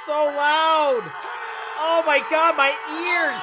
so loud. Oh my god, my ears.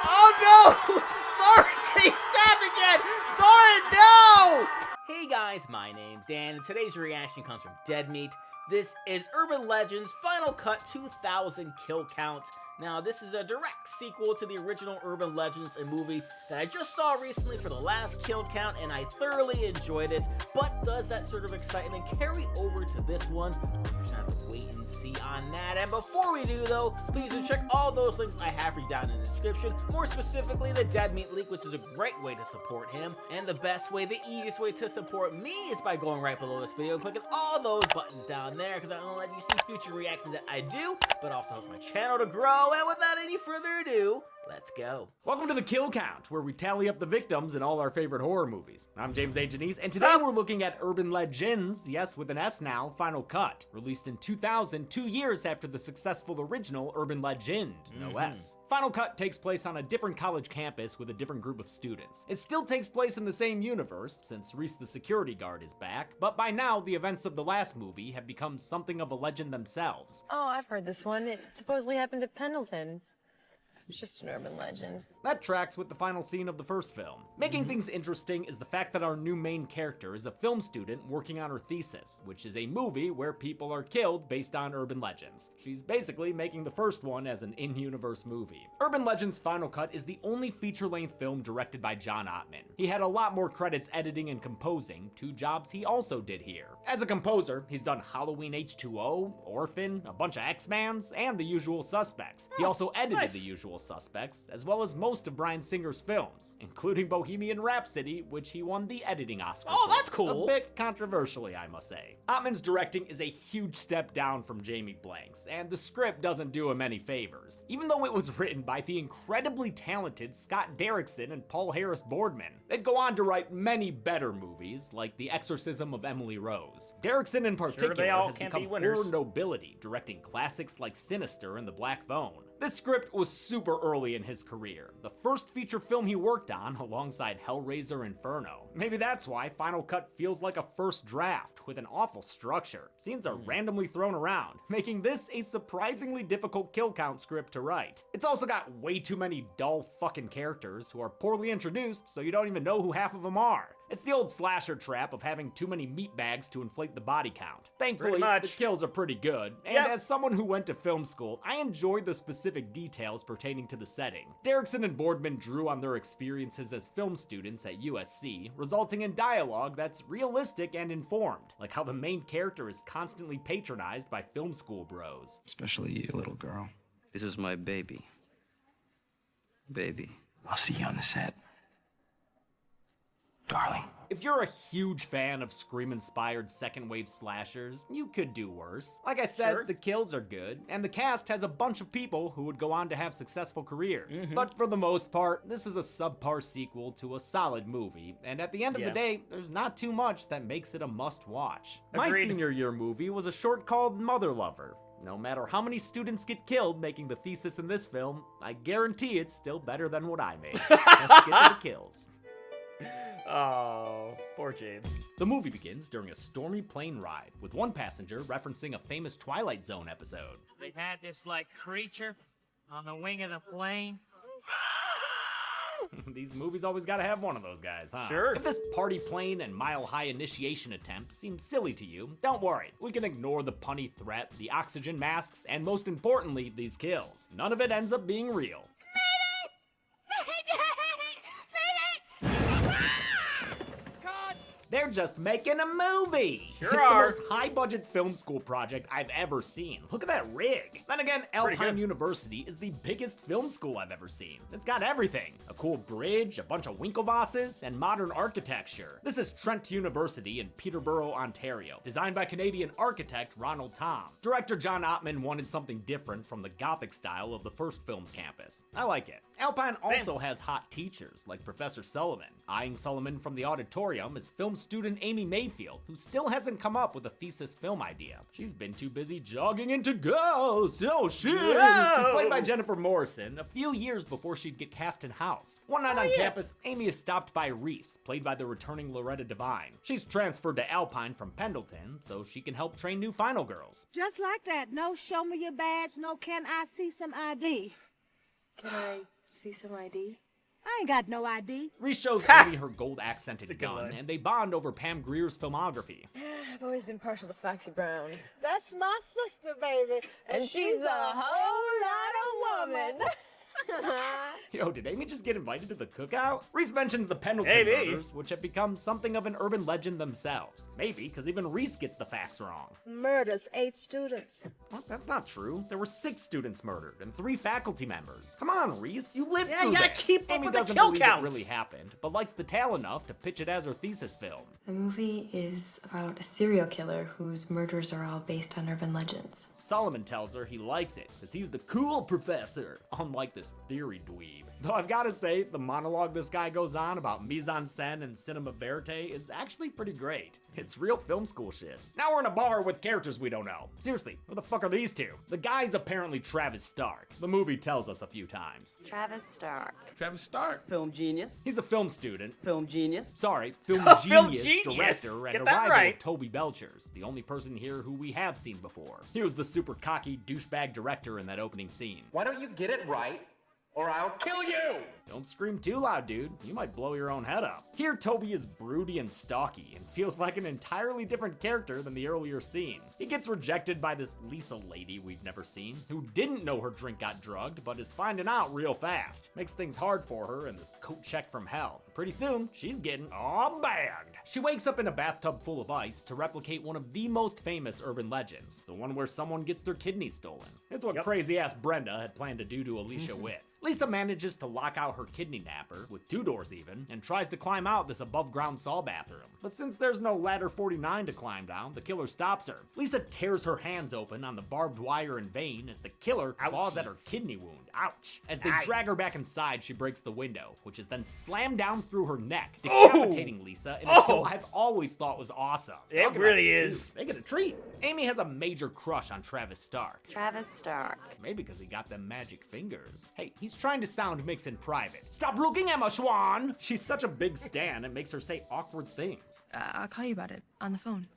Oh no. Sorry, he stabbed again. Sorry, no. Hey guys, my name's Dan, and today's reaction comes from Dead Meat. This is Urban Legends Final Cut 2000 Kill Count. Now, this is a direct sequel to the original Urban Legends, a movie that I just saw recently for the last Kill Count, and I thoroughly enjoyed it. But does that sort of excitement carry over to this one? We're just gonna have to wait and see on that. And before we do, though, please do check all those links I have for you down in the description. More specifically, the Dead Meat link, which is a great way to support him. And the best way, the easiest way to support me is by going right below this video and clicking all those buttons down there, because I'm gonna let you see future reactions that I do, but also helps my channel to grow. And without any further ado, let's go. Welcome to the Kill Count, where we tally up the victims in all our favorite horror movies. I'm James A. Janice, and today we're looking at Urban Legends, yes, with an S now, Final Cut. Released in 2000, 2 years after the successful original Urban Legend, no S. Final Cut takes place on a different college campus with a different group of students. It still takes place in the same universe, since Reese the security guard is back, but by now, the events of the last movie have become something of a legend themselves. Oh, I've heard this one. It supposedly happened at Pendleton. It's just an urban legend. That tracks with the final scene of the first film. Making things interesting is the fact that our new main character is a film student working on her thesis, which is a movie where people are killed based on urban legends. She's basically making the first one as an in-universe movie. Urban Legends Final Cut is the only feature-length film directed by John Ottman. He had a lot more credits editing and composing, 2 jobs he also did here. As a composer, he's done Halloween H2O, Orphan, a bunch of X-Mans, and The Usual Suspects. He also edited The Usual Suspects, as well as most of Bryan Singer's films, including Bohemian Rhapsody, which he won the editing Oscar for. That's cool. A bit controversially, I must say. Ottman's directing is a huge step down from Jamie Blank's, and the script doesn't do him any favors, even though it was written by the incredibly talented Scott Derrickson and Paul Harris Boardman. They'd go on to write many better movies, like The Exorcism of Emily Rose. Derrickson in particular has become horror nobility, directing classics like Sinister and The Black Phone. This script was super early in his career, the first feature film he worked on alongside Hellraiser Inferno. Maybe that's why Final Cut feels like a first draft with an awful structure. Scenes are randomly thrown around, making this a surprisingly difficult kill count script to write. It's also got way too many dull fucking characters who are poorly introduced, so you don't even know who half of them are. It's the old slasher trap of having too many meat bags to inflate the body count. Thankfully, the kills are pretty good, and as someone who went to film school, I enjoyed the specific details pertaining to the setting. Derrickson and Boardman drew on their experiences as film students at USC, resulting in dialogue that's realistic and informed, like how the main character is constantly patronized by film school bros. Especially you, little girl. This is my baby. Baby. I'll see you on the set. Darling. If you're a huge fan of Scream-inspired second-wave slashers, you could do worse. Like I said, the kills are good, and the cast has a bunch of people who would go on to have successful careers. But for the most part, this is a subpar sequel to a solid movie, and at the end of the day, there's not too much that makes it a must-watch. My senior year movie was a short called Mother Lover. No matter how many students get killed making the thesis in this film, I guarantee it's still better than what I made. Let's get to the kills. Oh, poor James. The movie begins during a stormy plane ride, with one passenger referencing a famous Twilight Zone episode. They had this, creature on the wing of the plane. These movies always gotta have one of those guys, huh? Sure. If this party plane and mile-high initiation attempt seems silly to you, don't worry. We can ignore the punny threat, the oxygen masks, and most importantly, these kills. None of it ends up being real. They're just making a movie! Sure It's are. the most high-budget film school project I've ever seen. Look at that rig! Then again, Alpine University is the biggest film school I've ever seen. It's got everything. A cool bridge, a bunch of Winklevosses, and modern architecture. This is Trent University in Peterborough, Ontario, designed by Canadian architect Ronald Thom. Director John Ottman wanted something different from the Gothic style of the first film's campus. I like it. Alpine also has hot teachers, like Professor Sullivan. Eyeing Sullivan from the auditorium is film student Amy Mayfield, who still hasn't come up with a thesis film idea. She's been too busy jogging into ghosts. Oh shit! She's played by Jennifer Morrison a few years before she'd get cast in House. One night on campus, Amy is stopped by Reese, played by the returning Loretta Devine. She's transferred to Alpine from Pendleton, so she can help train new final girls. Just like that. No, show me your badge. No, can I see some ID? Can I see some ID? I ain't got no ID. Reese shows Amy her gold accented good gun, line. and they bond over Pam Grier's filmography. I've always been partial to Foxy Brown. That's my sister, baby. And she's a whole lot of woman. Yo, did Amy just get invited to the cookout? Reese mentions the Pendleton Maybe. murders, which have become something of an urban legend themselves. Maybe, because even Reese gets the facts wrong. Murders 8 students. Well, that's not true. There were 6 students murdered and 3 faculty members. Come on, Reese, you lived Yeah, through you gotta this. keep up Amy with the doesn't kill believe count. it really happened, but likes the tale enough to pitch it as her thesis film. The movie is about a serial killer whose murders are all based on urban legends. Solomon tells her he likes it, because he's the cool professor, unlike this theory dweeb. Though I've gotta say, the monologue this guy goes on about mise-en-scène and cinema verite is actually pretty great. It's real film school shit. Now we're in a bar with characters we don't know. Seriously, who the fuck are these two? The guy's apparently Travis Stark. The movie tells us a few times. Travis Stark. Travis Stark. Film genius. He's a film student. Film genius. Sorry, film Film genius, genius. director, and Get a that rival right. of Toby Belcher's, the only person here who we have seen before. He was the super cocky douchebag director in that opening scene. Why don't you get it right, or I'll kill you! Don't scream too loud, dude. You might blow your own head up. Here, Toby is broody and stalky and feels like an entirely different character than the earlier scene. He gets rejected by this Lisa lady we've never seen, who didn't know her drink got drugged, but is finding out real fast. Makes things hard for her in this coat check from hell. Pretty soon, she's getting all banned. She wakes up in a bathtub full of ice to replicate one of the most famous urban legends, the one where someone gets their kidney stolen. It's what crazy-ass Brenda had planned to do to Alicia Witt. Lisa manages to lock out her kidney napper, with 2 doors even, and tries to climb out this above-ground saw bathroom. But since there's no ladder 49 to climb down, the killer stops her. Lisa tears her hands open on the barbed wire and vein as the killer claws at her kidney wound. Ouch. As they drag her back inside, she breaks the window, which is then slammed down through her neck, decapitating Lisa in a kill I've always thought was awesome. It Talk about really Steve. is. They get a treat. Amy has a major crush on Travis Stark. Travis Stark. Maybe because he got them magic fingers. Hey, he's trying to sound mix in private. Stop looking, Emma Swan! She's such a big stan, it makes her say awkward things. I'll call you about it on the phone.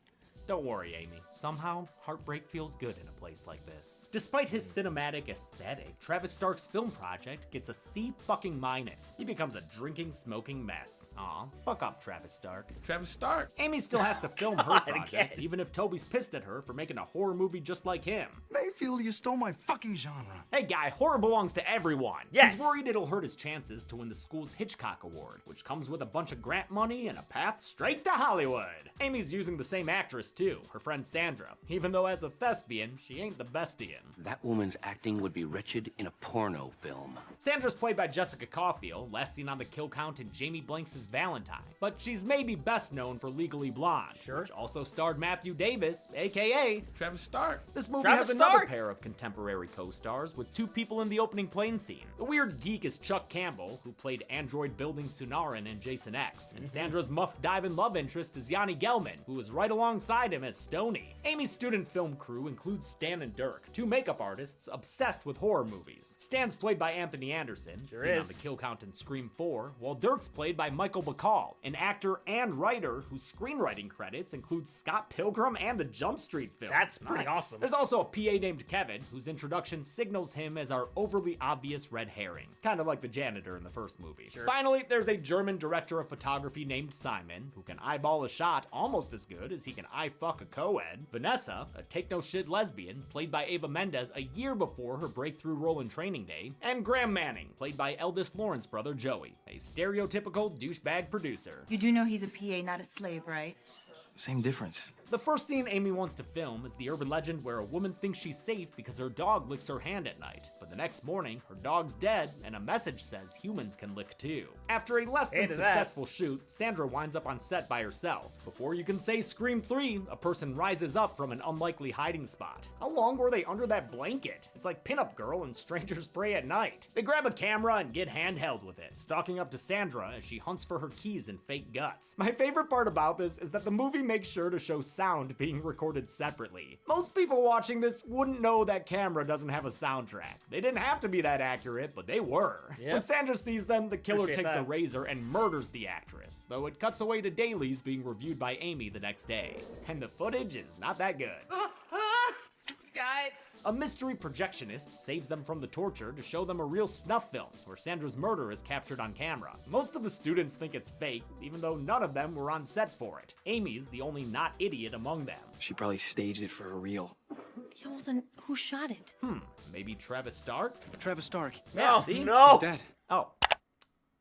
Don't worry, Amy. Somehow, heartbreak feels good in a place like this. Despite his cinematic aesthetic, Travis Stark's film project gets a C fucking minus. He becomes a drinking, smoking mess. Aw, fuck up, Travis Stark. Travis Stark. Amy still has to film her project, again. even if Toby's pissed at her for making a horror movie just like him. Mayfield, you stole my fucking genre. Hey guy, horror belongs to everyone. Yes. He's worried it'll hurt his chances to win the school's Hitchcock Award, which comes with a bunch of grant money and a path straight to Hollywood. Amy's using the same actress too, her friend Sandra, even though as a thespian, she ain't the bestian. That woman's acting would be wretched in a porno film. Sandra's played by Jessica Caulfield, last seen on the kill count in Jamie Blanks' Valentine, but she's maybe best known for Legally Blonde, which also starred Matthew Davis, aka Travis Stark. This movie Travis has another Stark. pair of contemporary co-stars with 2 people in the opening plane scene. The weird geek is Chuck Campbell, who played android building Sunarin in Jason X, and Sandra's muff diving love interest is Yanni Gelman, who is right alongside him as Stoney. Amy's student film crew includes Stan and Dirk, 2 makeup artists obsessed with horror movies. Stan's played by Anthony Anderson, seen on is. the kill count in Scream 4, while Dirk's played by Michael Bacall, an actor and writer whose screenwriting credits include Scott Pilgrim and the Jump Street film. That's pretty awesome. There's also a PA named Kevin, whose introduction signals him as our overly obvious red herring, kind of like the janitor in the first movie. Finally, there's a German director of photography named Simon, who can eyeball a shot almost as good as he can eye-fuck a co-ed. Vanessa, a take-no-shit lesbian, played by Ava Mendes a year before her breakthrough role in Training Day, and Graham Manning, played by eldest Lawrence brother Joey, a stereotypical douchebag producer. You do know he's a PA, not a slave, right? Same difference. The first scene Amy wants to film is the urban legend where a woman thinks she's safe because her dog licks her hand at night, but the next morning, her dog's dead and a message says humans can lick too. After a less than Into that. successful shoot, Sandra winds up on set by herself. Before you can say Scream 3, a person rises up from an unlikely hiding spot. How long were they under that blanket? It's like Pinup Girl and Strangers Pray at Night. They grab a camera and get handheld with it, stalking up to Sandra as she hunts for her keys and fake guts. My favorite part about this is that the movie makes sure to show sound being recorded separately. Most people watching this wouldn't know that camera doesn't have a soundtrack. They didn't have to be that accurate, but they were. Yep. When Sandra sees them, the killer Appreciate takes a that. razor and murders the actress, though it cuts away to dailies being reviewed by Amy the next day. And the footage is not that good. Guys. A mystery projectionist saves them from the torture to show them a real snuff film where Sandra's murder is captured on camera. Most of the students think it's fake, even though none of them were on set for it. Amy's the only not idiot among them. She probably staged it for a reel. Yeah, well then, who shot it? Maybe Travis Stark? Travis Stark. Yeah, No, see? no. He's dead. Oh.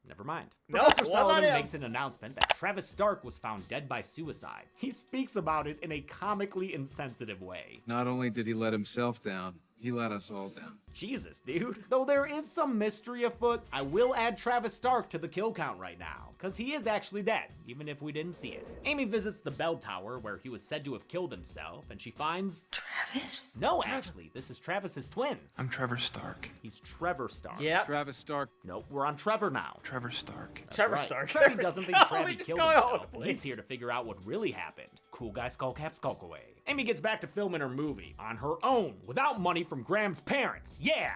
Never mind. No, Professor what Sullivan about him? makes an announcement that Travis Stark was found dead by suicide. He speaks about it in a comically insensitive way. Not only did he let himself down, he let us all down. Jesus, dude. Though there is some mystery afoot, I will add Travis Stark to the kill count right now, because he is actually dead, even if we didn't see it. Amy visits the bell tower where he was said to have killed himself, and she finds... Travis? No, actually, this is Travis's twin. I'm Trevor Stark. He's Trevor Stark. Yep. Travis Stark. Nope, we're on Trevor now. Trevor Stark. That's Trevor right. Stark. Trevi doesn't think No, Trevi we just killed go all over himself, the and he's place. here to figure out what really happened. Cool guy skull cap skulk away. Amy gets back to filming her movie on her own, without money from Graham's parents. Yeah!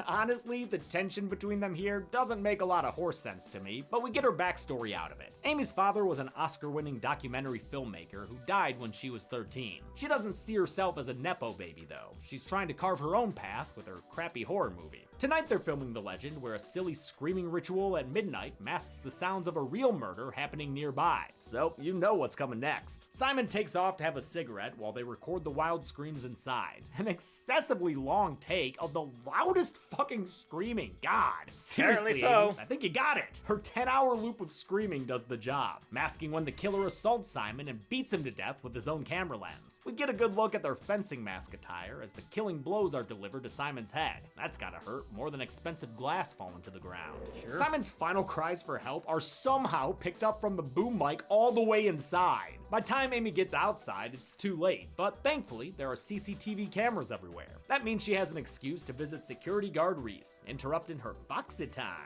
Honestly, the tension between them here doesn't make a lot of horse sense to me, but we get her backstory out of it. Amy's father was an Oscar-winning documentary filmmaker who died when she was 13. She doesn't see herself as a Nepo baby, though. She's trying to carve her own path with her crappy horror movie. Tonight they're filming The Legend, where a silly screaming ritual at midnight masks the sounds of a real murder happening nearby. So, you know what's coming next. Simon takes off to have a cigarette while they record the wild screams inside. An excessively long take of the loudest fucking screaming. God. Seriously, so. Amy, I think you got it. Her 10-hour loop of screaming does the job, masking when the killer assaults Simon and beats him to death with his own camera lens. We get a good look at their fencing mask attire as the killing blows are delivered to Simon's head. That's gotta hurt more than expensive glass falling to the ground. Sure. Simon's final cries for help are somehow picked up from the boom mic all the way inside. By the time Amy gets outside, it's too late, but thankfully, there are CCTV cameras everywhere. That means she has an excuse to visit security guard Reese, interrupting her foxy time.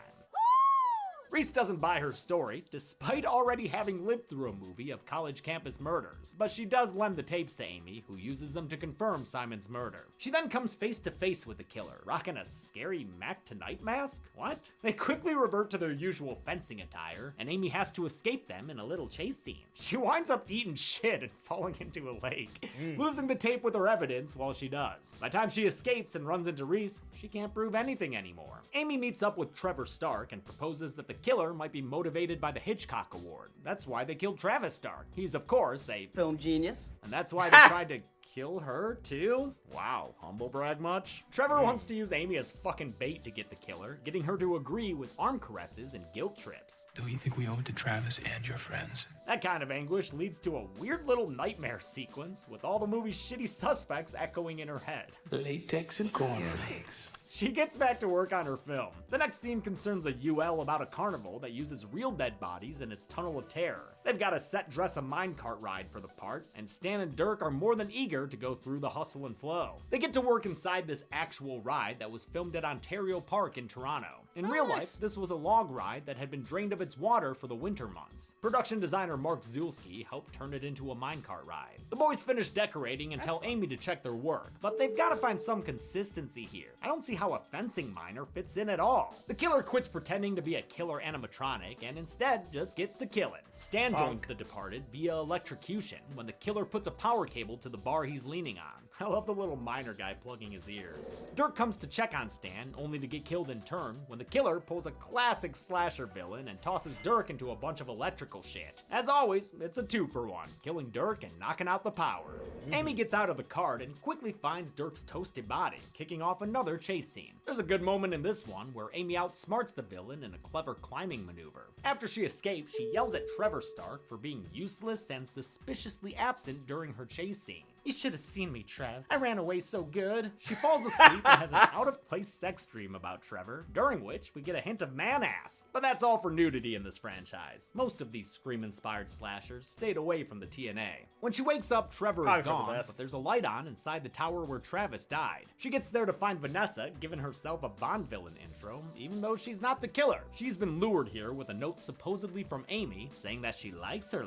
Reese doesn't buy her story, despite already having lived through a movie of college campus murders, but she does lend the tapes to Amy, who uses them to confirm Simon's murder. She then comes face to face with the killer, rocking a scary Mac Tonight mask? What? They quickly revert to their usual fencing attire, and Amy has to escape them in a little chase scene. She winds up eating shit and falling into a lake, losing the tape with her evidence while she does. By the time she escapes and runs into Reese, she can't prove anything anymore. Amy meets up with Trevor Stark and proposes that the killer might be motivated by the Hitchcock Award. That's why they killed Travis Stark. He's, of course, a Film genius. and that's why they tried to kill her, too? Wow, humble brag much? Trevor wants to use Amy as fucking bait to get the killer, getting her to agree with arm caresses and guilt trips. Do you think we owe it to Travis and your friends? That kind of anguish leads to a weird little nightmare sequence with all the movie's shitty suspects echoing in her head. Latex and cornflakes. She gets back to work on her film. The next scene concerns a UL about a carnival that uses real dead bodies in its tunnel of terror. They've got a set dress a minecart ride for the part, and Stan and Dirk are more than eager to go through the hustle and flow. They get to work inside this actual ride that was filmed at Ontario Park in Toronto. In real life, this was a log ride that had been drained of its water for the winter months. Production designer Mark Zulski helped turn it into a minecart ride. The boys finish decorating and tell Amy to check their work, but they've got to find some consistency here. I don't see how a fencing miner fits in at all. The killer quits pretending to be a killer animatronic and instead just gets to killing. Stan joins the departed via electrocution when the killer puts a power cable to the bar he's leaning on. I love the little miner guy plugging his ears. Dirk comes to check on Stan, only to get killed in turn, when the killer pulls a classic slasher villain and tosses Dirk into a bunch of electrical shit. As always, it's a 2-for-1, killing Dirk and knocking out the power. Amy gets out of the cart and quickly finds Dirk's toasted body, kicking off another chase scene. There's a good moment in this one where Amy outsmarts the villain in a clever climbing maneuver. After she escapes, she yells at Trevor Stark for being useless and suspiciously absent during her chase scene. You should have seen me, Trev. I ran away so good. She falls asleep and has an out-of-place sex dream about Trevor, during which we get a hint of man-ass. But that's all for nudity in this franchise. Most of these Scream-inspired slashers stayed away from the TNA. When she wakes up, Trevor is gone, but there's a light on inside the tower where Travis died. She gets there to find Vanessa, giving herself a Bond villain intro, even though she's not the killer. She's been lured here with a note supposedly from Amy, saying that she likes her.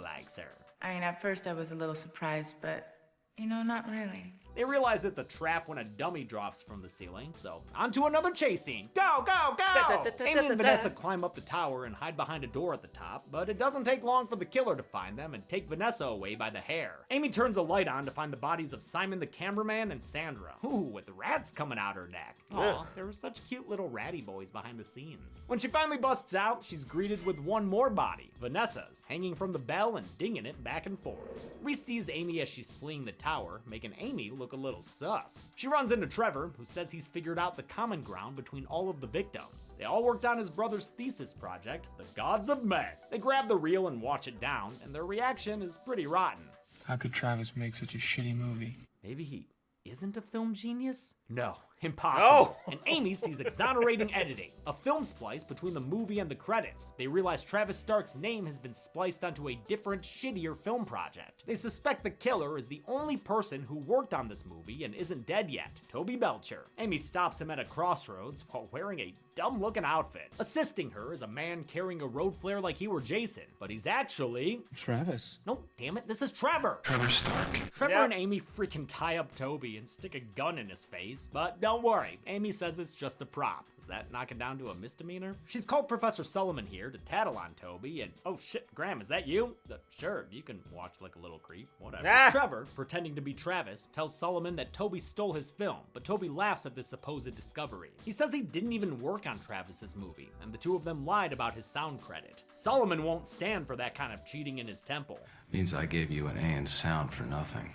I mean, at first I was a little surprised, but you know, not really. They realize it's a trap when a dummy drops from the ceiling, so on to another chase scene. Go, go, go! Amy and Vanessa climb up the tower and hide behind a door at the top, but it doesn't take long for the killer to find them and take Vanessa away by the hair. Amy turns a light on to find the bodies of Simon the cameraman and Sandra. Ooh, with rats coming out her neck. Aw, there were such cute little ratty boys behind the scenes. When she finally busts out, she's greeted with one more body, Vanessa's, hanging from the bell and dinging it back and forth. Reese sees Amy as she's fleeing the tower, making Amy look a little sus. She runs into Trevor, who says he's figured out the common ground between all of the victims. They all worked on his brother's thesis project, The Gods of Men. They grab the reel and watch it down, and their reaction is pretty rotten. How could Travis make such a shitty movie? Maybe he isn't a film genius? No, impossible. No. And Amy sees exonerating editing, a film splice between the movie and the credits. They realize Travis Stark's name has been spliced onto a different, shittier film project. They suspect the killer is the only person who worked on this movie and isn't dead yet, Toby Belcher. Amy stops him at a crossroads while wearing a dumb-looking outfit. Assisting her is a man carrying a road flare like he were Jason, but he's actually... Travis. No, damn it, this is Trevor! Trevor Stark. Trevor and Amy freaking tie up Toby and stick a gun in his face, but don't worry, Amy says it's just a prop. Does that knock it down to a misdemeanor? She's called Professor Solomon here to tattle on Toby, and oh shit, Graham, is that you? Sure, you can watch like a little creep, whatever. Trevor, pretending to be Travis, tells Solomon that Toby stole his film, but Toby laughs at this supposed discovery. He says he didn't even work on Travis's movie, and the two of them lied about his sound credit. Solomon won't stand for that kind of cheating in his temple. Means I gave you an A in sound for nothing.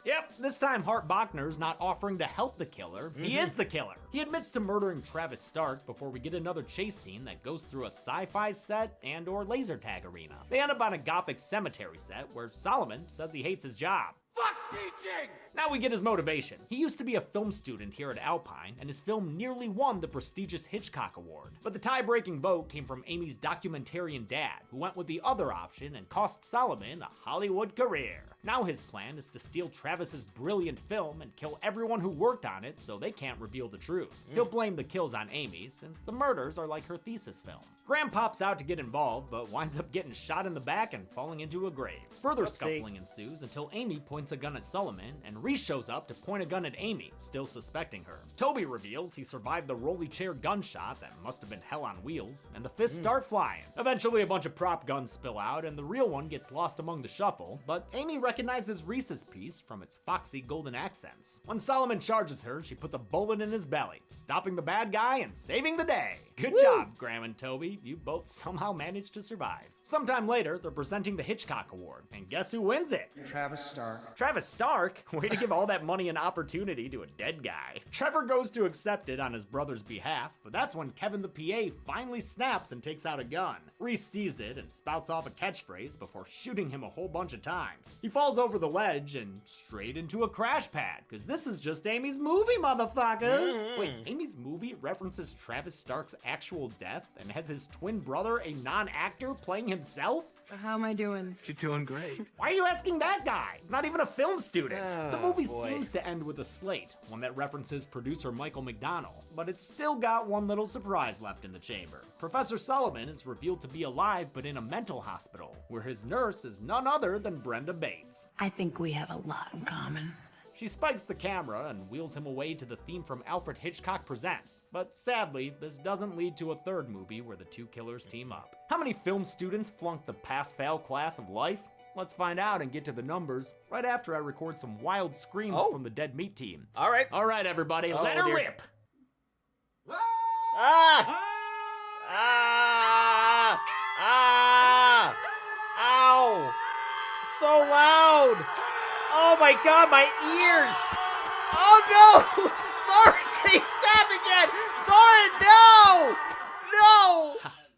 Yep, this time Hart Bachner's not offering to help the killer. He is the killer. He admits to murdering Travis Stark before we get another chase scene that goes through a sci-fi set and or laser tag arena. They end up on a gothic cemetery set where Solomon says he hates his job. Fuck teaching! Now we get his motivation. He used to be a film student here at Alpine, and his film nearly won the prestigious Hitchcock Award. But the tie-breaking vote came from Amy's documentarian dad, who went with the other option and cost Solomon a Hollywood career. Now his plan is to steal Travis's brilliant film and kill everyone who worked on it so they can't reveal the truth. He'll blame the kills on Amy, since the murders are like her thesis film. Graham pops out to get involved, but winds up getting shot in the back and falling into a grave. Further scuffling ensues until Amy points a gun at Solomon, and Reese shows up to point a gun at Amy, still suspecting her. Toby reveals he survived the rolly chair gunshot that must have been hell on wheels, and the fists start flying. Eventually a bunch of prop guns spill out, and the real one gets lost among the shuffle, but Amy recognizes Reese's piece from its foxy golden accents. When Solomon charges her, she puts a bullet in his belly, stopping the bad guy and saving the day. Good job, Graham and Toby. You both somehow managed to survive. Sometime later, they're presenting the Hitchcock Award, and guess who wins it? Travis Stark. Travis Stark? Way to give all that money and opportunity to a dead guy. Trevor goes to accept it on his brother's behalf, but that's when Kevin the PA finally snaps and takes out a gun. Reese sees it and spouts off a catchphrase before shooting him a whole bunch of times. He falls over the ledge and straight into a crash pad, because this is just Amy's movie, motherfuckers! Wait, Amy's movie references Travis Stark's actual death and has his twin brother, a non-actor, playing himself? So how am I doing? You're doing great. Why are you asking that guy? He's not even a film student. The movie seems to end with a slate, one that references producer Michael McDonnell, but it's still got one little surprise left in the chamber. Professor Solomon is revealed to be alive but in a mental hospital, where his nurse is none other than Brenda Bates. I think we have a lot in common. She spikes the camera and wheels him away to the theme from Alfred Hitchcock Presents, but sadly, this doesn't lead to a third movie where the two killers team up. How many film students flunked the pass-fail class of life? Let's find out and get to the numbers right after I record some wild screams from the Dead Meat team. All right. All right, everybody, let her rip. Ah! Ah! Ah! Ow! So loud! Oh my god, my ears! Oh no! Sorry, he stabbed again! Sorry, no! No!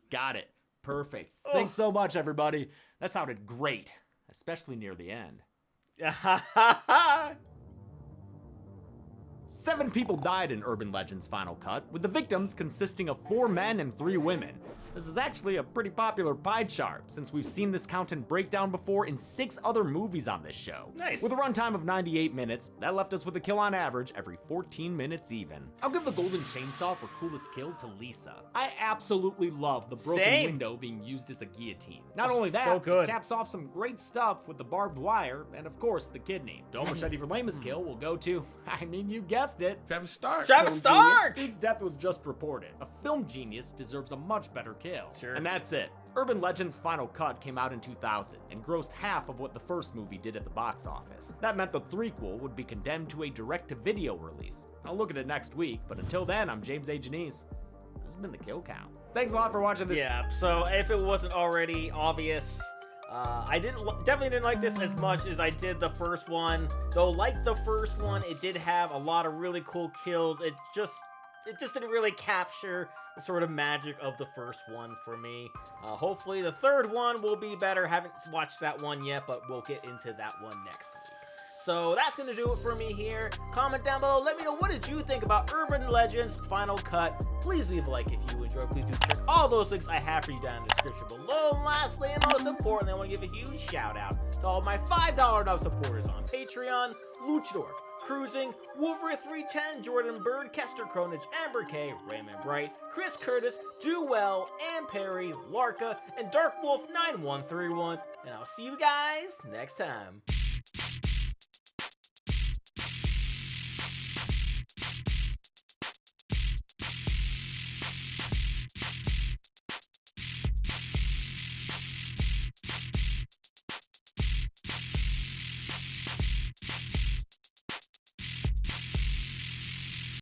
Got it. Perfect. Thanks so much, everybody. That sounded great, especially near the end. 7 people died in Urban Legend's final cut, with the victims consisting of 4 men and 3 women. This is actually a pretty popular pie chart, since we've seen this count and breakdown before in 6 other movies on this show. Nice. With a runtime of 98 minutes, that left us with a kill on average every 14 minutes even. I'll give the golden chainsaw for coolest kill to Lisa. I absolutely love the broken window being used as a guillotine. Not only that, so good. it caps off some great stuff with the barbed wire, and of course the kidney. Dome machete for lamest kill will go to, I mean, you guessed it, Travis Stark. Travis Stark! Dude's death was just reported. A film genius deserves a much better kill. Sure. And that's it. Urban Legend's final cut came out in 2000 and grossed half of what the first movie did at the box office. That meant the threequel would be condemned to a direct-to-video release. I'll look at it next week, but until then, I'm James A. Janice. This has been the Kill Count. Thanks a lot for watching this. Yeah, so if it wasn't already obvious, I definitely didn't like this as much as I did the first one. Though, like the first one, it did have a lot of really cool kills. It just didn't really capture the sort of magic of the first one for me. Hopefully the third one will be better. Haven't watched that one yet, but we'll get into that one next week. So that's going to do it for me here. Comment down below. Let me know, what did you think about Urban Legends Final Cut? Please leave a like if you enjoyed. Please do check all those links I have for you down in the description below. And lastly, and most importantly, I want to give a huge shout out to all my $5 supporters on Patreon: Luchador, Cruising, Wolverine 310, Jordan Bird, Kester Kronich, Amber K, Raymond Bright, Chris Curtis, Duell, Ann Perry, Larka, and Dark Wolf 9131. And I'll see you guys next time.